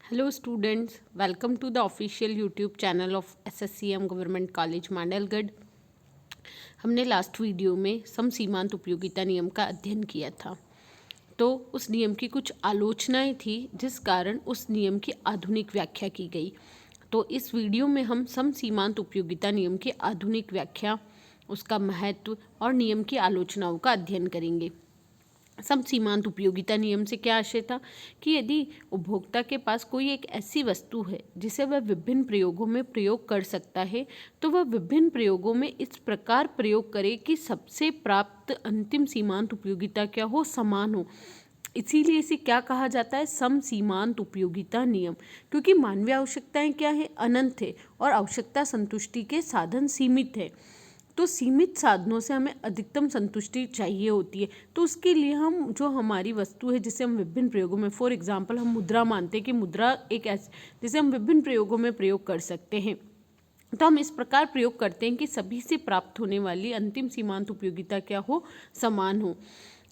Hello students, welcome to the official YouTube channel of SSCM Government College Mandalgarh. हमने last video में समसीमांत उपयोगिता नियम का अध्ययन किया था। तो उस नियम की कुछ आलोचनाएं थी जिस कारण उस नियम की आधुनिक व्याख्या की गई। तो इस वीडियो में हम समसीमांत उपयोगिता नियम की आधुनिक व्याख्या, उसका महत्व और नियम की आलोचनाओं का अध्ययन करेंगे। समसीमांत उपयोगिता नियम से क्या आशय था कि यदि उपभोक्ता के पास कोई एक ऐसी वस्तु है जिसे वह विभिन्न प्रयोगों में प्रयोग कर सकता है, तो वह विभिन्न प्रयोगों में इस प्रकार प्रयोग करे कि सबसे प्राप्त अंतिम सीमांत उपयोगिता क्या हो, समान हो। इसीलिए इसे क्या कहा जाता है, समसीमांत उपयोगिता नियम। क्योंकि मानवीय आवश्यकताएं क्या है, अनंत है और आवश्यकता संतुष्टि के साधन सीमित है। तो सीमित साधनों से हमें अधिकतम संतुष्टि चाहिए होती है। तो उसके लिए हम जो हमारी वस्तु है जिसे हम विभिन्न प्रयोगों में, फॉर एग्जांपल हम मुद्रा मानते हैं कि मुद्रा एक ऐसी जिसे हम विभिन्न प्रयोगों में प्रयोग कर सकते हैं। तो हम इस प्रकार प्रयोग करते हैं कि सभी से प्राप्त होने वाली अंतिम सीमांत उपयोगिता क्या हो, समान हो।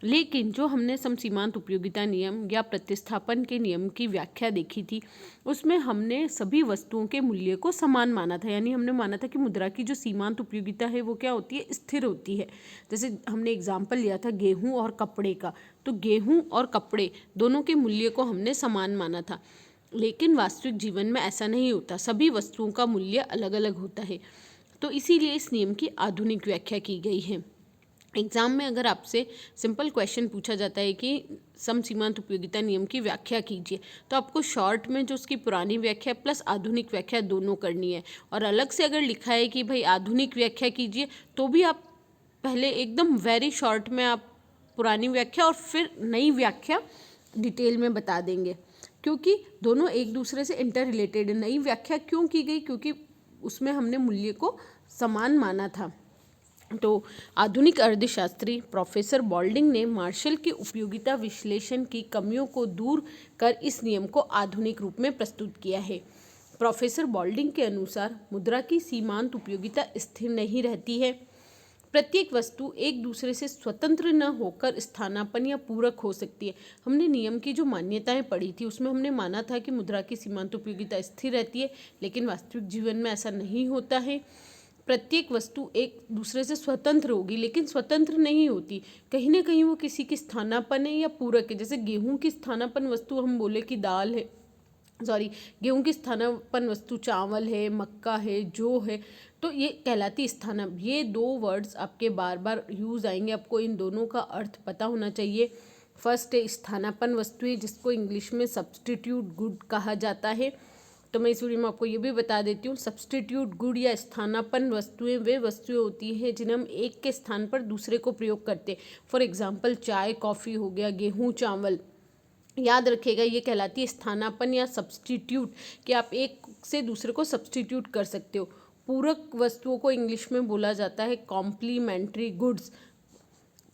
लेकिन जो हमने समसीमांत उपयोगिता नियम या प्रतिस्थापन के नियम की व्याख्या देखी थी, उसमें हमने सभी वस्तुओं के मूल्य को समान माना था। यानी हमने माना था कि मुद्रा की जो सीमांत उपयोगिता है वो क्या होती है, स्थिर होती है। जैसे हमने एग्जाम्पल लिया था गेहूं और कपड़े का, तो गेहूं और कपड़े दोनों के मूल्य को हमने समान माना था। लेकिन वास्तविक जीवन में ऐसा नहीं होता, सभी वस्तुओं का मूल्य अलग अलग होता है। तो इसीलिए इस नियम की आधुनिक व्याख्या की गई है। एग्जाम में अगर आपसे सिंपल क्वेश्चन पूछा जाता है कि समसीमांत उपयोगिता नियम की व्याख्या कीजिए, तो आपको शॉर्ट में जो उसकी पुरानी व्याख्या प्लस आधुनिक व्याख्या दोनों करनी है। और अलग से अगर लिखा है कि भाई आधुनिक व्याख्या कीजिए, तो भी आप पहले एकदम वेरी शॉर्ट में आप पुरानी व्याख्या और फिर नई व्याख्या डिटेल में बता देंगे, क्योंकि दोनों एक दूसरे से इंटर रिलेटेड है। नई व्याख्या क्यों की गई, क्योंकि उसमें हमने मूल्य को समान माना था। तो आधुनिक अर्थशास्त्री प्रोफेसर बॉल्डिंग ने मार्शल के उपयोगिता विश्लेषण की कमियों को दूर कर इस नियम को आधुनिक रूप में प्रस्तुत किया है। प्रोफेसर बॉल्डिंग के अनुसार मुद्रा की सीमांत उपयोगिता स्थिर नहीं रहती है। प्रत्येक वस्तु एक दूसरे से स्वतंत्र न होकर स्थानापन्न या पूरक हो सकती है। हमने नियम की जो मान्यताएं पढ़ी थी उसमें हमने माना था कि मुद्रा की सीमांत उपयोगिता स्थिर रहती है, लेकिन वास्तविक जीवन में ऐसा नहीं होता है। प्रत्येक वस्तु एक दूसरे से स्वतंत्र होगी, लेकिन स्वतंत्र नहीं होती, कहीं ना कहीं वो किसी की स्थानापन्न है या पूरक है। जैसे गेहूं की स्थानापन्न वस्तु हम बोले कि दाल है, गेहूं की स्थानापन्न वस्तु चावल है, मक्का है, जौ है, तो ये कहलाती स्थाना। ये दो वर्ड्स आपके बार बार यूज आएंगे, आपको इन दोनों का अर्थ पता होना चाहिए। फर्स्ट है स्थानापन्न वस्तुएं, जिसको इंग्लिश में सब्सटीट्यूट गुड कहा जाता है। तो मैं इस वीडियो में आपको ये भी बता देती हूँ, सब्सटीट्यूट गुड या स्थानापन्न वस्तुएं वे वस्तुएं होती हैं जिन्हें हम एक के स्थान पर दूसरे को प्रयोग करते हैं। फॉर एग्जांपल चाय कॉफ़ी हो गया, गेहूँ चावल। याद रखिएगा ये कहलाती है स्थानापन्न या सब्सटीट्यूट, कि आप एक से दूसरे को सब्सटीट्यूट कर सकते हो। पूरक वस्तुओं को इंग्लिश में बोला जाता है कॉम्प्लीमेंट्री गुड्स।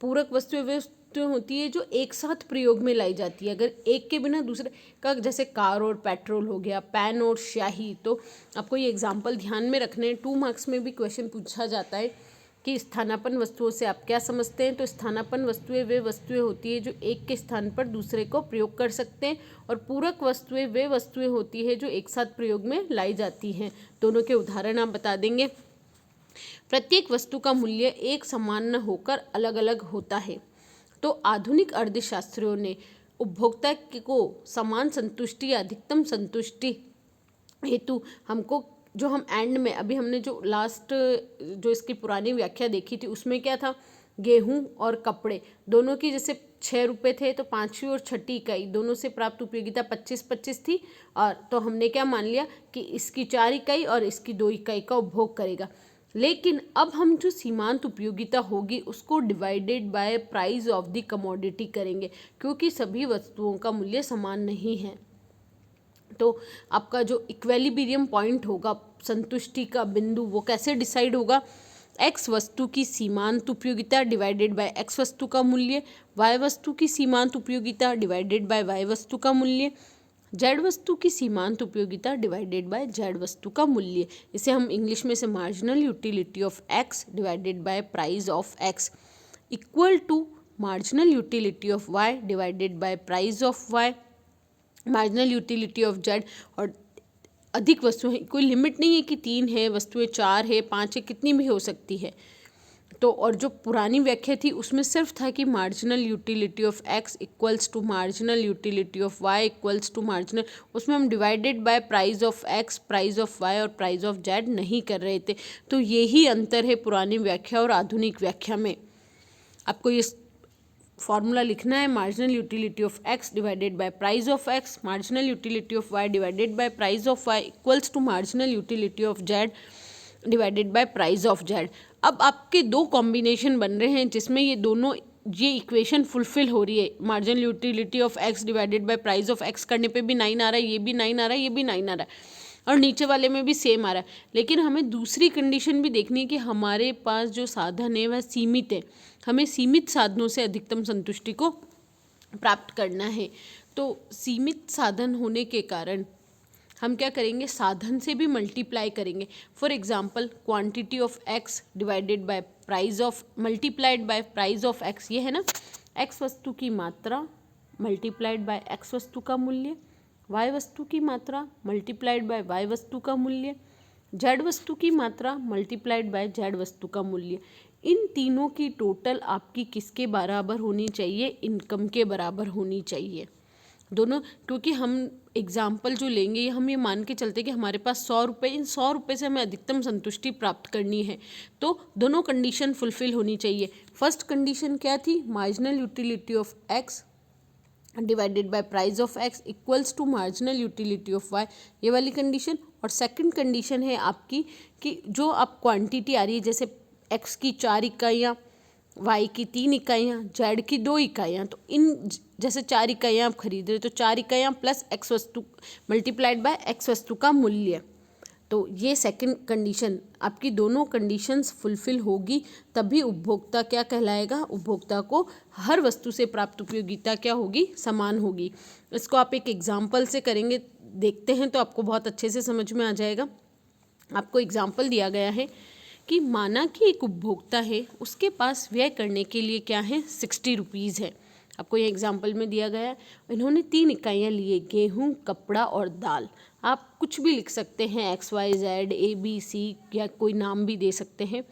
पूरक वस्तुएं वे वस्तुएं होती है जो एक साथ प्रयोग में लाई जाती है। अगर एक के बिना दूसरे का, जैसे कार और पेट्रोल हो गया, पेन और स्याही। तो आपको ये एग्जाम्पल ध्यान में रखने हैं। 2 मार्क्स में भी क्वेश्चन पूछा जाता है कि स्थानापन्न वस्तुओं से आप क्या समझते हैं। तो स्थानापन्न वस्तुएं वे वस्तुएं होती है जो एक के स्थान पर दूसरे को प्रयोग कर सकते हैं, और पूरक वस्तुएं वे वस्तुएं होती है जो एक साथ प्रयोग में लाई जाती हैं। दोनों के उदाहरण आप बता देंगे। प्रत्येक वस्तु का मूल्य एक समान न होकर अलग अलग होता है। तो आधुनिक अर्थशास्त्रियों ने उपभोक्ता को समान संतुष्टि या अधिकतम संतुष्टि हेतु हमको, जो हम एंड में अभी हमने जो लास्ट जो इसकी पुरानी व्याख्या देखी थी उसमें क्या था, गेहूं और कपड़े दोनों की जैसे 6 रुपये थे, तो 5वीं और 6ठी इकाई दोनों से प्राप्त उपयोगिता 25-25 थी। और तो हमने क्या मान लिया कि इसकी 4 इकाई और इसकी 2 इकाई का उपभोग करेगा। लेकिन अब हम जो सीमांत उपयोगिता होगी उसको divided by price of the commodity करेंगे, क्योंकि सभी वस्तुओं का मूल्य समान नहीं है। तो आपका जो इक्विलिब्रियम पॉइंट होगा, संतुष्टि का बिंदु, वो कैसे डिसाइड होगा, एक्स वस्तु की सीमांत उपयोगिता डिवाइडेड बाय एक्स वस्तु का मूल्य, वाई वस्तु की सीमांत उपयोगिता डिवाइडेड बाय वाई वस्तु का मूल्य, जेड वस्तु की सीमांत उपयोगिता डिवाइडेड बाय जेड वस्तु का मूल्य। इसे हम इंग्लिश में से marginal utility of X divided by price of X equal to marginal utility of Y divided by price of Y marginal utility of Z. और अधिक वस्तुएं, कोई लिमिट नहीं है कि 3 है वस्तुएं, 4 है, 5 है, कितनी भी हो सकती है। तो और जो पुरानी व्याख्या थी उसमें सिर्फ था कि marginal utility of X equals to marginal utility of Y equals to marginal, उसमें हम divided by price of X, price of Y और प्राइस ऑफ जेड नहीं कर रहे थे। तो यही अंतर है पुरानी व्याख्या और आधुनिक व्याख्या में। आपको ये फॉर्मूला लिखना है, marginal utility of X divided by price of X, marginal utility of Y divided by price of Y equals to marginal utility of Z divided by price of Z. अब आपके दो कॉम्बिनेशन बन रहे हैं जिसमें ये इक्वेशन फुलफिल हो रही है। Marginal utility of X divided by price of x करने पे भी 9 आ रहा है, ये भी 9 आ रहा है, ये भी 9 आ रहा है, और नीचे वाले में भी सेम आ रहा है। लेकिन हमें दूसरी कंडीशन भी देखनी है कि हमारे पास जो साधन है वह सीमित है, हमें सीमित साधनों से अधिकतम संतुष्टि को प्राप्त करना है। तो सीमित साधन होने के कारण हम क्या करेंगे, साधन से भी मल्टीप्लाई करेंगे। For example quantity of X divided by price of multiplied by price of x, ये है ना, एक्स वस्तु की मात्रा मल्टीप्लाइड बाय एक्स वस्तु का मूल्य, वाई वस्तु की मात्रा मल्टीप्लाइड बाय वाई वस्तु का मूल्य, जेड वस्तु की मात्रा मल्टीप्लाइड बाय जेड वस्तु का मूल्य। इन तीनों की टोटल आपकी किसके बराबर होनी चाहिए, इनकम के बराबर होनी चाहिए दोनों। क्योंकि हम एग्जाम्पल जो लेंगे हम ये मान के चलते कि हमारे पास 100 रुपये, इन 100 रुपये से हमें अधिकतम संतुष्टि प्राप्त करनी है, तो दोनों कंडीशन फुलफिल होनी चाहिए। फर्स्ट कंडीशन क्या थी, marginal utility of X divided by price of X equals to marginal utility of Y, ये वाली कंडीशन। और सेकंड कंडीशन है आपकी कि जो आप क्वांटिटी आ रही है, जैसे एक्स की 4 इकाइयाँ, वाई की 3 इकाइयाँ, जेड की 2 इकाइयाँ, तो इन जैसे 4 इकाइयाँ आप खरीद रहे हो तो 4 इकाइयाँ प्लस एक्स वस्तु मल्टीप्लाइड बाय एक्स वस्तु का मूल्य। तो ये सेकंड कंडीशन, आपकी दोनों कंडीशंस फुलफिल होगी तभी उपभोक्ता क्या कहलाएगा, उपभोक्ता को हर वस्तु से प्राप्त उपयोगिता क्या होगी, समान होगी। इसको आप एक एग्जाम्पल से करेंगे, देखते हैं तो आपको बहुत अच्छे से समझ में आ जाएगा। आपको एग्जाम्पल दिया गया है कि माना कि एक उपभोक्ता है, उसके पास व्यय करने के लिए क्या है, 60 रुपीज़ है। आपको ये एग्जाम्पल में दिया गया है। इन्होंने 3 इकाइयाँ लिए, गेहूँ, कपड़ा और दाल। आप कुछ भी लिख सकते हैं, XYZ ABC या कोई नाम भी दे सकते हैं।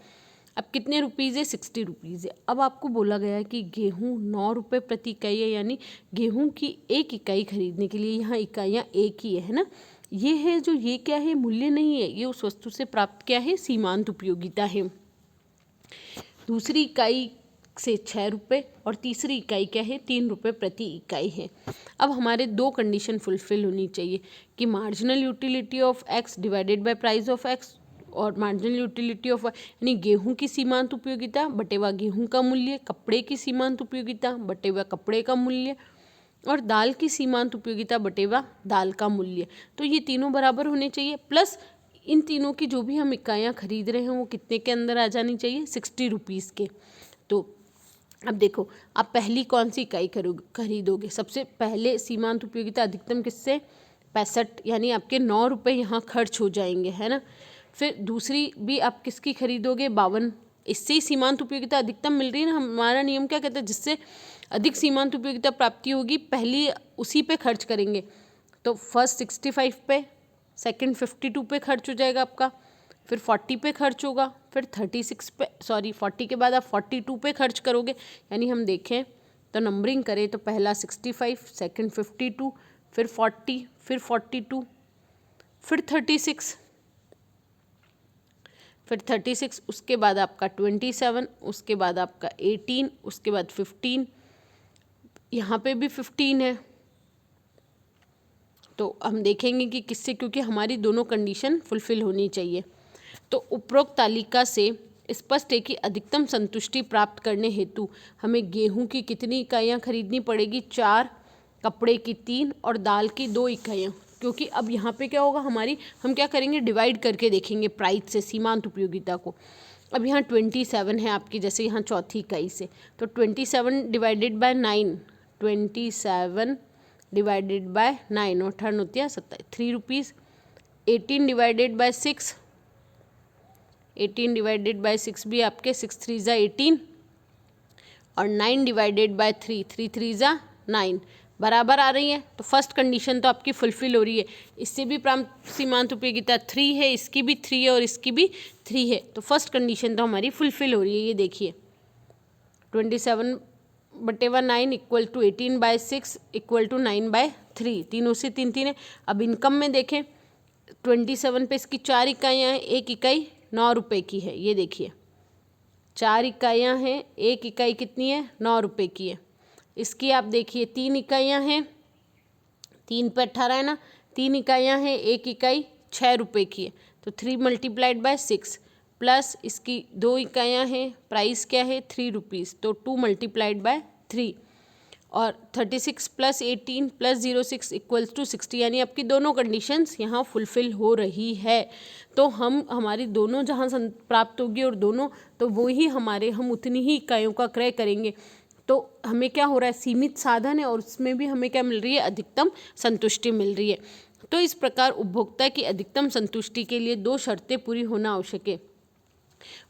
अब कितने रुपीज़ है, 60 रुपीज़ है। अब आपको बोला गया है कि गेहूँ 9 रुपये प्रति इकाई है, यानी गेहूँ की 1 इकाई खरीदने के लिए यहाँ इकाइयाँ एक ही है ना। ये है जो, ये क्या है, मूल्य नहीं है, ये उस वस्तु से प्राप्त क्या है, सीमांत उपयोगिता है। दूसरी इकाई से 6 रुपये और तीसरी इकाई क्या है, 3 रुपये प्रति इकाई है। अब हमारे दो कंडीशन फुलफिल होनी चाहिए कि marginal utility of X divided by price of x और मार्जिनल यूटिलिटी ऑफ यानी गेहूं की सीमांत उपयोगिता बटेवा गेहूं का मूल्य, कपड़े की सीमांत उपयोगिता बटेवा कपड़े का मूल्य और दाल की सीमांत उपयोगिता बटेवा दाल का मूल्य। तो ये तीनों बराबर होने चाहिए, प्लस इन तीनों की जो भी हम इकाइयाँ खरीद रहे हैं वो कितने के अंदर आ जानी चाहिए, 60 रुपीज़ के। तो अब देखो, आप पहली कौन सी इकाई खरीदोगे, सबसे पहले सीमांत उपयोगिता अधिकतम किससे, 65, यानी आपके 9 रुपये यहाँ खर्च हो जाएंगे, है ना। फिर दूसरी भी आप किसकी खरीदोगे, 52, इससे ही सीमांत उपयोगिता अधिकतम मिल रही है ना। हमारा नियम क्या कहता है, जिससे अधिक सीमांत उपयोगिता प्राप्ति होगी पहली उसी पे खर्च करेंगे। तो फर्स्ट 65 पे, सेकंड 52 पे खर्च हो जाएगा आपका, फिर 40 पे खर्च होगा, फिर 36 पे, 40 के बाद आप 42 पे खर्च करोगे। यानी हम देखें तो नंबरिंग करें तो पहला 65, सेकंड 52, फिर 40, फिर 42, फिर 36, फिर 36, उसके बाद आपका 27, उसके बाद आपका 18, उसके बाद 15, यहाँ पे भी 15 है। तो हम देखेंगे कि किससे, क्योंकि हमारी दोनों कंडीशन फुलफिल होनी चाहिए। तो उपरोक्त तालिका से स्पष्ट है कि अधिकतम संतुष्टि प्राप्त करने हेतु हमें गेहूं की कितनी इकाइयाँ खरीदनी पड़ेगी, 4, कपड़े की 3 और दाल की 2 इकाइयाँ। क्योंकि अब यहाँ पे क्या होगा, हम क्या करेंगे, डिवाइड करके देखेंगे प्राइस से सीमांत उपयोगिता को। अब यहाँ 27 है आपकी, जैसे यहाँ चौथी इकाई से, तो 27 डिवाइडेड बाय 9, 27 डिवाइडेड बाय 9 और 8 होती है 27, 3 rupees. 18 divided by 6, 18 divided by 6 भी आपके 6 3 ज़ा 18 और 9 डिवाइडेड बाय 3, 3 3 ज़ा 9, बराबर आ रही है, तो फर्स्ट कंडीशन तो आपकी फुलफिल हो रही है। इससे भी प्राप्त सीमांत उपयोगिता 3 है, इसकी भी 3 है और इसकी भी 3 है, तो फर्स्ट कंडीशन तो हमारी फुलफिल हो रही है। ये देखिए 27/9 इक्वल टू 18/6 इक्वल टू 9/3, तीनों से 3 3 है। अब इनकम में देखें 27 पे इसकी 4 इकाइयाँ हैं, 1 इकाई 9 रुपये की है। ये देखिए 4 इकाइयाँ हैं, 1 इकाई कितनी है, 9 रुपये की है। इसकी आप देखिए 3 इकाइयाँ हैं, 3 पे 18 है ना, 3 इकाइयाँ हैं, 1 इकाई 6 रुपये की है, तो 3 × 6 प्लस इसकी 2 इकाइयाँ हैं, प्राइस क्या है 3 रुपीज़, तो 2 × 3 और 36 + 18 + 06 इक्वल्स टू 60, यानी आपकी दोनों कंडीशंस यहाँ फुलफिल हो रही है। तो हमारी दोनों जहाँ प्राप्त होगी और दोनों तो वो ही हम उतनी ही इकाइयों का क्रय करेंगे। तो हमें क्या हो रहा है, सीमित साधन है और उसमें भी हमें क्या मिल रही है, अधिकतम संतुष्टि मिल रही है। तो इस प्रकार उपभोक्ता की अधिकतम संतुष्टि के लिए 2 शर्तें पूरी होना आवश्यक है।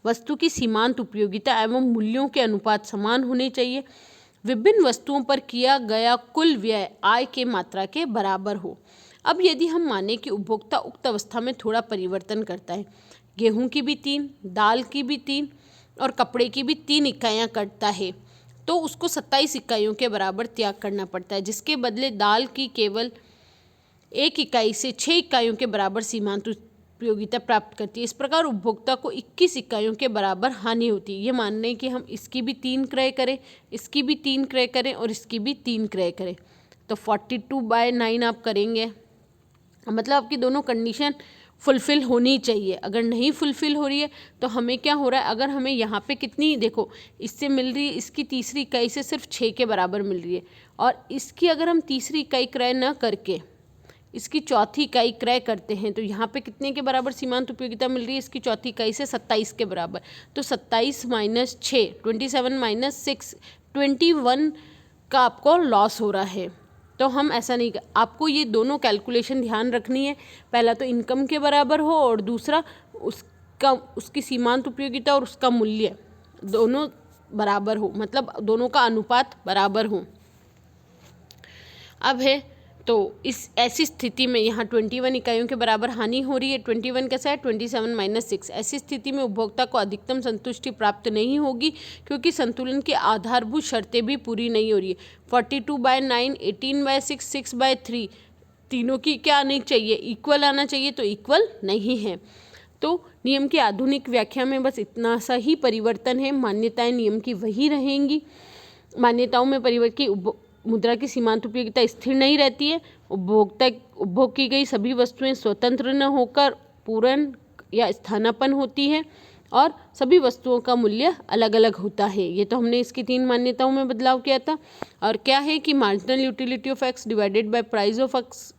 वस्तु की सीमांत उपयोगिता एवं मूल्यों के अनुपात समान होने चाहिए। विभिन्न वस्तुओं पर किया गया कुल व्यय आय के मात्रा के बराबर हो। अब यदि हम माने कि उपभोक्ता उक्त अवस्था में थोड़ा परिवर्तन करता है, गेहूं की भी 3, दाल की भी 3 और कपड़े की भी 3 इकाइयाँ करता है, तो उसको 27 इकाइयों के बराबर त्याग करना पड़ता है, जिसके बदले दाल की केवल 1 इकाई से 6 इकाइयों के बराबर सीमांत उपयोगिता प्राप्त करती है। इस प्रकार उपभोक्ता को 21 इकाइयों के बराबर हानि होती है। ये मान लें कि हम इसकी भी 3 क्रय करें, इसकी भी 3 क्रय करें और इसकी भी 3 क्रय करें, तो 42/9 आप करेंगे, मतलब आपकी दोनों कंडीशन फुलफिल होनी चाहिए। अगर नहीं फुलफिल हो रही है तो हमें क्या हो रहा है, अगर हमें यहाँ पे कितनी देखो इससे मिल रही है, इसकी तीसरी इकाई से सिर्फ 6 के बराबर मिल रही है, और इसकी अगर हम तीसरी इकाई क्रय न करके इसकी चौथी इकाई क्रय करते हैं तो यहाँ पे कितने के बराबर सीमांत उपयोगिता मिल रही है, इसकी चौथी इकाई से 27 के बराबर, तो 27 - 6 27 - 6 21 का आपको लॉस हो रहा है। तो हम ऐसा नहीं आपको ये दोनों कैलकुलेशन ध्यान रखनी है, पहला तो इनकम के बराबर हो और दूसरा उसकी सीमांत उपयोगिता और उसका मूल्य दोनों बराबर हो, मतलब दोनों का अनुपात बराबर हो। अब है तो इस ऐसी स्थिति में यहाँ 21 इकाइयों के बराबर हानि हो रही है। 21 कैसा है, 27 - 6। ऐसी स्थिति में उपभोक्ता को अधिकतम संतुष्टि प्राप्त नहीं होगी, क्योंकि संतुलन की आधारभूत शर्तें भी पूरी नहीं हो रही है। 42/9, 18/6, 6/3 तीनों की क्या आनी चाहिए, इक्वल आना चाहिए, तो इक्वल नहीं है। तो नियम की आधुनिक व्याख्या में बस इतना सा ही परिवर्तन है, मान्यताएं नियम की वही रहेंगी। मान्यताओं में परिवर्तन की मुद्रा की सीमांत उपयोगिता स्थिर नहीं रहती है। उपभोग की गई सभी वस्तुएं स्वतंत्र न होकर पूर्ण या स्थानापन्न होती है और सभी वस्तुओं का मूल्य अलग अलग होता है। ये तो हमने इसकी 3 मान्यताओं में बदलाव किया था। और क्या है कि marginal utility of X divided by price of X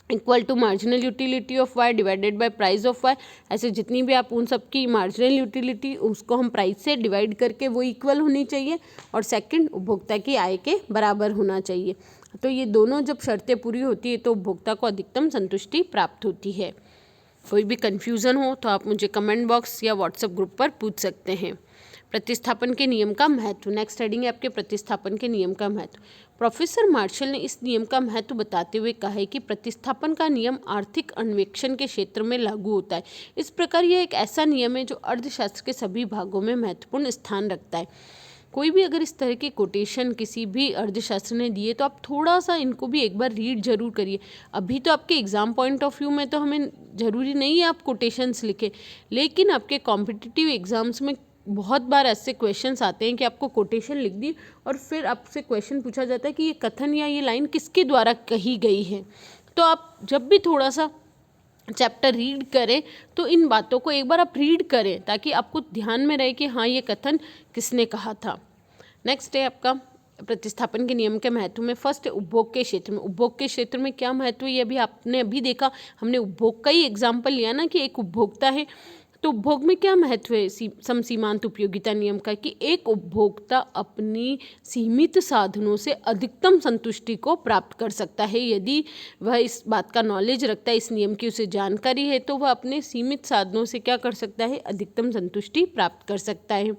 equal to marginal utility of Y divided by price of Y. ऐसे जितनी भी आप उन सब की मार्जिनल यूटिलिटी उसको हम प्राइस से डिवाइड करके वो इक्वल होनी चाहिए, और सेकंड उपभोक्ता की आय के बराबर होना चाहिए। तो ये दोनों जब शर्तें पूरी होती है तो उपभोक्ता को अधिकतम संतुष्टि प्राप्त होती है। कोई भी कन्फ्यूज़न हो तो आप मुझे कमेंट बॉक्स या व्हाट्सएप ग्रुप पर पूछ सकते हैं। प्रतिस्थापन के नियम का महत्व, नेक्स्ट हेडिंग है आपके प्रतिस्थापन के नियम का महत्व। प्रोफेसर मार्शल ने इस नियम का महत्व बताते हुए कहा है कि प्रतिस्थापन का नियम आर्थिक अन्वेषण के क्षेत्र में लागू होता है। इस प्रकार यह एक ऐसा नियम है जो अर्थशास्त्र के सभी भागों में महत्वपूर्ण स्थान रखता है। कोई भी अगर इस तरह के कोटेशन किसी भी अर्थशास्त्र ने दिए तो आप थोड़ा सा इनको भी एक बार रीड जरूर करिए। अभी तो आपके एग्जाम पॉइंट ऑफ व्यू में तो हमें ज़रूरी नहीं है आप कोटेशंस लिखें, लेकिन आपके कॉम्पिटिटिव एग्जाम्स में बहुत बार ऐसे क्वेश्चंस आते हैं कि आपको कोटेशन लिख दी और फिर आपसे क्वेश्चन पूछा जाता है कि ये कथन या ये लाइन किसके द्वारा कही गई है। तो आप जब भी थोड़ा सा चैप्टर रीड करें तो इन बातों को एक बार आप रीड करें ताकि आपको ध्यान में रहे कि हाँ ये कथन किसने कहा था। नेक्स्ट है आपका प्रतिस्थापन के नियम के महत्व में। फर्स्ट उपभोग के क्षेत्र में। उपभोग के क्षेत्र में क्या महत्व है ये अभी आपने अभी देखा, हमने उपभोग का ही एग्जाम्पल लिया ना कि एक उपभोक्ता है, तो उपभोग में क्या महत्व है समसीमांत उपयोगिता नियम का कि एक उपभोक्ता अपनी सीमित साधनों से अधिकतम संतुष्टि को प्राप्त कर सकता है। यदि वह इस बात का नॉलेज रखता है, इस नियम की उसे जानकारी है, तो वह अपने सीमित साधनों से क्या कर सकता है, अधिकतम संतुष्टि प्राप्त कर सकता है।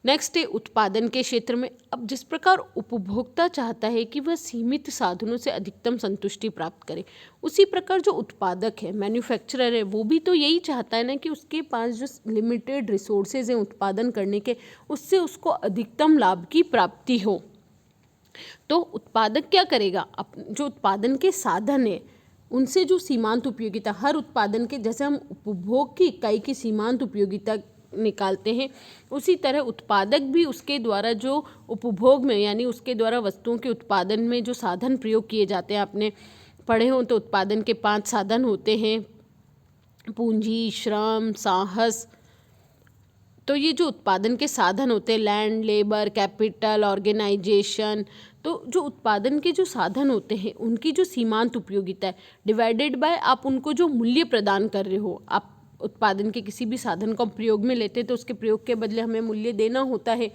नेक्स्ट है उत्पादन के क्षेत्र में। अब जिस प्रकार उपभोक्ता चाहता है कि वह सीमित साधनों से अधिकतम संतुष्टि प्राप्त करे, उसी प्रकार जो उत्पादक है, मैन्युफैक्चरर है, वो भी तो यही चाहता है ना कि उसके पास जो लिमिटेड रिसोर्सेज हैं उत्पादन करने के, उससे उसको अधिकतम लाभ की प्राप्ति हो। तो उत्पादक क्या करेगा, जो उत्पादन के साधन है उनसे जो सीमांत उपयोगिता, हर उत्पादन के, जैसे हम उपभोग की इकाई की सीमांत उपयोगिता निकालते हैं, उसी तरह उत्पादक भी उसके द्वारा जो उपभोग में, यानी उसके द्वारा वस्तुओं के उत्पादन में जो साधन प्रयोग किए जाते हैं, आपने पढ़े हों तो उत्पादन के 5 साधन होते हैं, पूंजी, श्रम, साहस। तो ये जो उत्पादन के साधन होते हैं, लैंड, लेबर, कैपिटल, ऑर्गेनाइजेशन, तो जो उत्पादन के जो साधन होते हैं उनकी जो सीमांत उपयोगिता है डिवाइडेड बाय आप उनको जो मूल्य प्रदान कर रहे हो, आप उत्पादन के किसी भी साधन को प्रयोग में लेते हैं तो उसके प्रयोग के बदले हमें मूल्य देना होता है,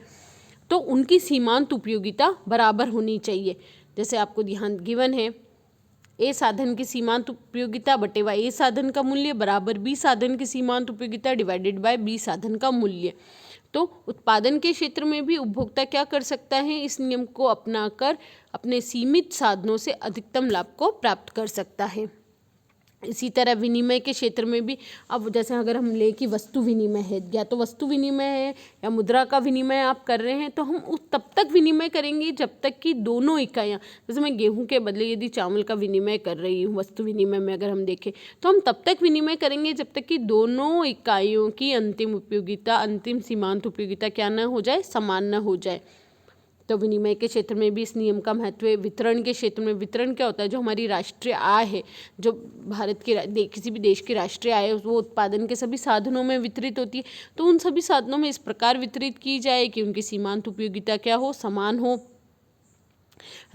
तो उनकी सीमांत उपयोगिता बराबर होनी चाहिए। जैसे आपको ध्यान गिवन है, ए साधन की सीमांत उपयोगिता बटेवा ए साधन का मूल्य बराबर बी साधन की सीमांत उपयोगिता डिवाइडेड बाय बी साधन का मूल्य। तो उत्पादन के क्षेत्र में भी उपभोक्ता क्या कर सकता है, इस नियम को अपनाकर अपने सीमित साधनों से अधिकतम लाभ को प्राप्त कर सकता है। इसी तरह विनिमय के क्षेत्र में भी, अब जैसे अगर हम ले कि वस्तु विनिमय है, या तो वस्तु विनिमय है या मुद्रा का विनिमय आप कर रहे हैं, तो हम उस तब तक विनिमय करेंगे जब तक कि दोनों इकाइयाँ, जैसे मैं गेहूं के बदले यदि चावल का विनिमय कर रही हूँ वस्तु विनिमय में अगर हम देखें, तो हम तब तक विनिमय करेंगे जब तक कि दोनों इकाइयों की अंतिम उपयोगिता, अंतिम सीमांत उपयोगिता क्या न हो जाए, समान न हो जाए। तो विनिमय के क्षेत्र में भी इस नियम का महत्व है। वितरण के क्षेत्र में, वितरण क्या होता है, जो हमारी राष्ट्रीय आय है, जो भारत की किसी भी देश की राष्ट्रीय आय है, वो उत्पादन के सभी साधनों में वितरित होती है, तो उन सभी साधनों में इस प्रकार वितरित की जाए कि उनकी सीमांत उपयोगिता क्या हो, समान हो।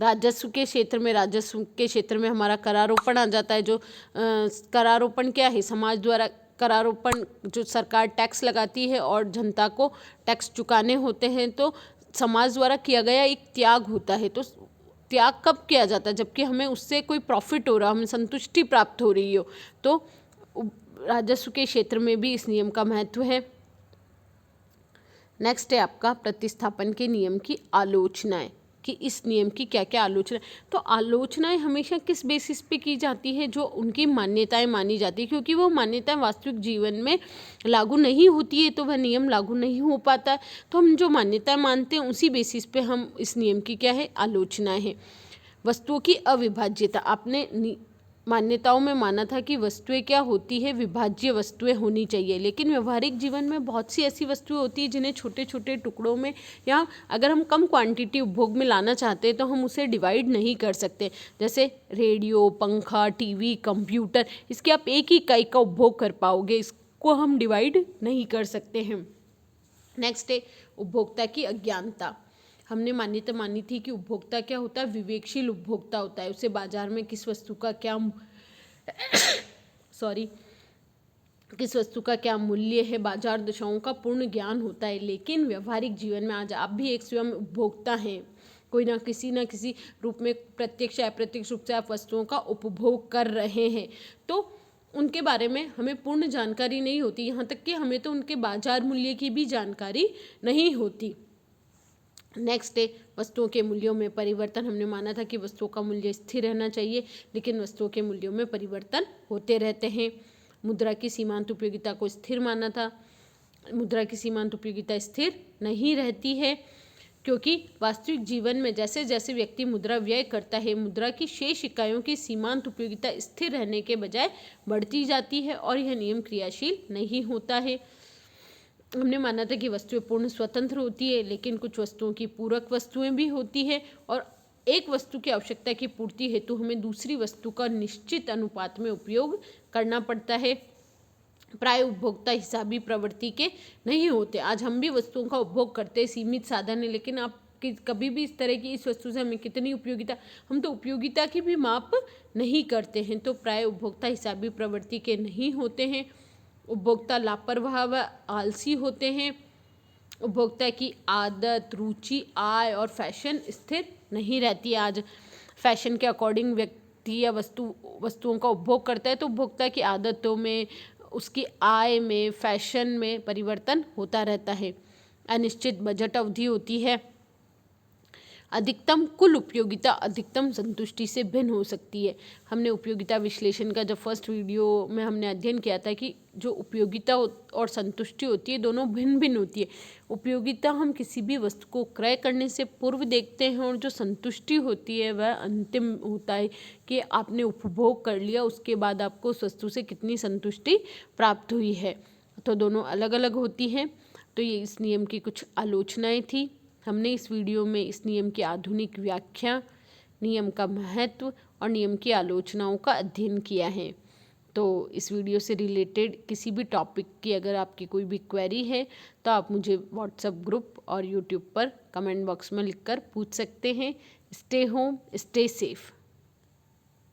राजस्व के क्षेत्र में, राजस्व के क्षेत्र में हमारा करारोपण आ जाता है। जो करारोपण क्या है, समाज द्वारा करारोपण, जो सरकार टैक्स लगाती है और जनता को टैक्स चुकाने होते हैं, तो समाज द्वारा किया गया एक त्याग होता है। तो त्याग कब किया जाता है, जबकि हमें उससे कोई प्रॉफिट हो रहा, हमें संतुष्टि प्राप्त हो रही हो। तो राजस्व के क्षेत्र में भी इस नियम का महत्व है। नेक्स्ट है आपका प्रतिस्थापन के नियम की आलोचनाएं, कि इस नियम की क्या क्या आलोचना। तो आलोचनाएं हमेशा किस बेसिस पे की जाती है, जो उनकी मान्यताएं मानी जाती है, क्योंकि वो मान्यताएं वास्तविक जीवन में लागू नहीं होती है तो वह नियम लागू नहीं हो पाता है। तो हम जो मान्यताएं मानते हैं उसी बेसिस पे हम इस नियम की क्या है, आलोचनाएं हैं। वस्तुओं की अविभाज्यता, आपने मान्यताओं में माना था कि वस्तुएं क्या होती है, विभाज्य वस्तुएं होनी चाहिए, लेकिन व्यवहारिक जीवन में बहुत सी ऐसी वस्तुएं होती है जिन्हें छोटे छोटे टुकड़ों में, या अगर हम कम क्वांटिटी उपभोग में लाना चाहते हैं तो हम उसे डिवाइड नहीं कर सकते। जैसे रेडियो, पंखा, टीवी, कंप्यूटर, इसके आप एक ही इकाई का उपभोग कर पाओगे, इसको हम डिवाइड नहीं कर सकते हैं। नेक्स्ट है उपभोक्ता की अज्ञानता। हमने मान्यता मानी थी कि उपभोक्ता क्या होता है, विवेकशील उपभोक्ता होता है। उसे बाजार में किस वस्तु का क्या किस वस्तु का क्या मूल्य है, बाजार दशाओं का पूर्ण ज्ञान होता है। लेकिन व्यवहारिक जीवन में आज आप भी एक स्वयं उपभोक्ता हैं, कोई ना किसी रूप में, प्रत्यक्ष या अप्रत्यक्ष रूप से आप वस्तुओं का उपभोग कर रहे हैं, तो उनके बारे में हमें पूर्ण जानकारी नहीं होती। यहाँ तक कि हमें तो उनके बाजार मूल्य की भी जानकारी नहीं होती। नेक्स्ट है वस्तुओं के मूल्यों में परिवर्तन। हमने माना था कि वस्तुओं का मूल्य स्थिर रहना चाहिए, लेकिन वस्तुओं के मूल्यों में परिवर्तन होते रहते हैं। मुद्रा की सीमांत उपयोगिता को स्थिर माना था। मुद्रा की सीमांत उपयोगिता स्थिर नहीं रहती है, क्योंकि वास्तविक जीवन में जैसे जैसे व्यक्ति मुद्रा व्यय करता है, मुद्रा की शेष इकाइयों की सीमांत उपयोगिता स्थिर रहने के बजाय बढ़ती जाती है और यह नियम क्रियाशील नहीं होता है। हमने माना था कि वस्तुएं पूर्ण स्वतंत्र होती है, लेकिन कुछ वस्तुओं की पूरक वस्तुएं भी होती है, और एक वस्तु की आवश्यकता की पूर्ति हेतु हमें दूसरी वस्तु का निश्चित अनुपात में उपयोग करना पड़ता है। प्राय उपभोक्ता हिसाबी प्रवृत्ति के नहीं होते। आज हम भी वस्तुओं का उपभोग करते हैं, सीमित साधन है, लेकिन आप कभी भी इस तरह की इस वस्तु से हमें कितनी उपयोगिता, हम तो उपयोगिता की भी माप नहीं करते हैं। तो प्राय उपभोक्ता हिसाबी प्रवृत्ति के नहीं होते हैं। उपभोक्ता लापरवाह व आलसी होते हैं। उपभोक्ता की आदत, रुचि, आय और फैशन स्थिर नहीं रहती। आज फैशन के अकॉर्डिंग व्यक्ति या वस्तुओं का उपभोग करता है, तो उपभोक्ता की आदतों में, उसकी आय में, फैशन में परिवर्तन होता रहता है। अनिश्चित बजट अवधि होती है। अधिकतम कुल उपयोगिता अधिकतम संतुष्टि से भिन्न हो सकती है। हमने उपयोगिता विश्लेषण का जब फर्स्ट वीडियो में हमने अध्ययन किया था कि जो उपयोगिता और संतुष्टि होती है दोनों भिन्न भिन्न होती है। उपयोगिता हम किसी भी वस्तु को क्रय करने से पूर्व देखते हैं और जो संतुष्टि होती है वह अंतिम होता है कि आपने उपभोग कर लिया, उसके बाद आपको उस वस्तु से कितनी संतुष्टि प्राप्त हुई है। तो दोनों अलग अलग होती हैं। तो ये इस नियम की कुछ आलोचनाएं थी। हमने इस वीडियो में इस नियम की आधुनिक व्याख्या, नियम का महत्व और नियम की आलोचनाओं का अध्ययन किया है। तो इस वीडियो से रिलेटेड किसी भी टॉपिक की अगर आपकी कोई भी क्वेरी है तो आप मुझे व्हाट्सएप ग्रुप और यूट्यूब पर कमेंट बॉक्स में लिखकर पूछ सकते हैं। Stay home, stay safe.